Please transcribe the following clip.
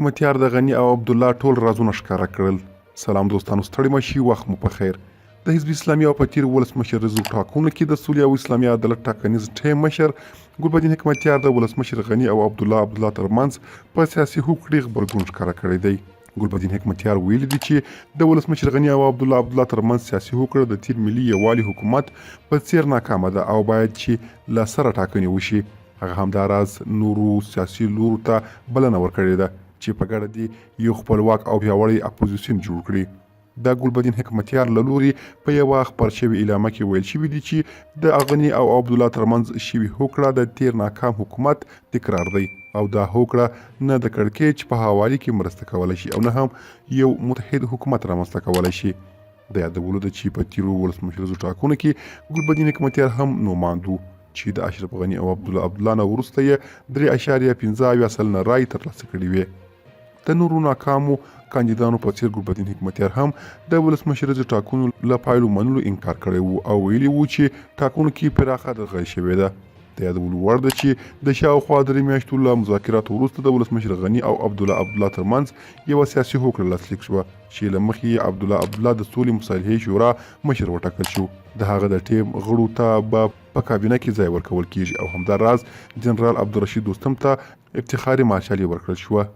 حکمتیار د غني او عبدالله ټول رازونه ښکاره کړل. سلام دوستانو، ستړي مه شئ، وخت مو په خیر. د حزب اسلامي او په تیر ولسمشر ټاکنو کې د سولې او اسلامي عدالت ټاکنیز ټیم مشر ګلبدین حکمتیار د ولسمشر غني او عبدالله ترمنځ په سیاسي هوکړې غبرګون ښکاره کړی دی. ګلبدین حکمتیار ویلي دي چې د ولسمشر غني او عبدالله ترمنځ سیاسي هوکړه د تیر ملي یووالي حکومت په څیر ناکامه ده او باید چې له سره ټاکنې وشي. هغه همداراز نورو سیاسي لورو ته بلنه ورکړې ده چې په ګډه دې یو خپلواک او پیاوړی اپوزیسیون جوړ کړي. د ګلبدین حکمتیار له لوري په یوه خپره شوې اعلامیه کې ویل شوي دي چې د غني او عبدالله ترمنځ شوې هوکړه د تیر ناکام حکومت تکرار دی او دا هوکړه نه د کړکېچ په حواله کې مرسته کولی شي او نه هم یو متحد حکومت رامنځته کولی شي. د یادولو ده چې په تیرو ولسمشریزو ټاکنو کې ګلبدین حکمتیار هم نوماند و چې د اشرف غني او عبدالله نه وروسته یې 3.15 رای ترلاسه کړي وې. د نورو ناکامو کاندیدانو په څیر ګلبدین حکمتیار هم د ولسمشریزو ټاکنو له پایلو منلو انکار کړی و او ویلي و چې ټاکنو کې پراخه درغلي شوې ده. د یادولو وړ ده چې د شاوخوا 3 میاشتو له مذاکراتو وروسته د ولسمشر غني او عبدالله ترمنځ یوه سیاسي هوکړه لاسلیک شوه چې له مخې یې عبدالله د سولې مصالحې شورا مشر وټاکل شو. د هغه د ټیم غړو ته به په کابینه کې ځای ورکول کیږي او همداراز جنرال عبدالرشید دوستم ته افتخاري مارشالي ورکړل شوه.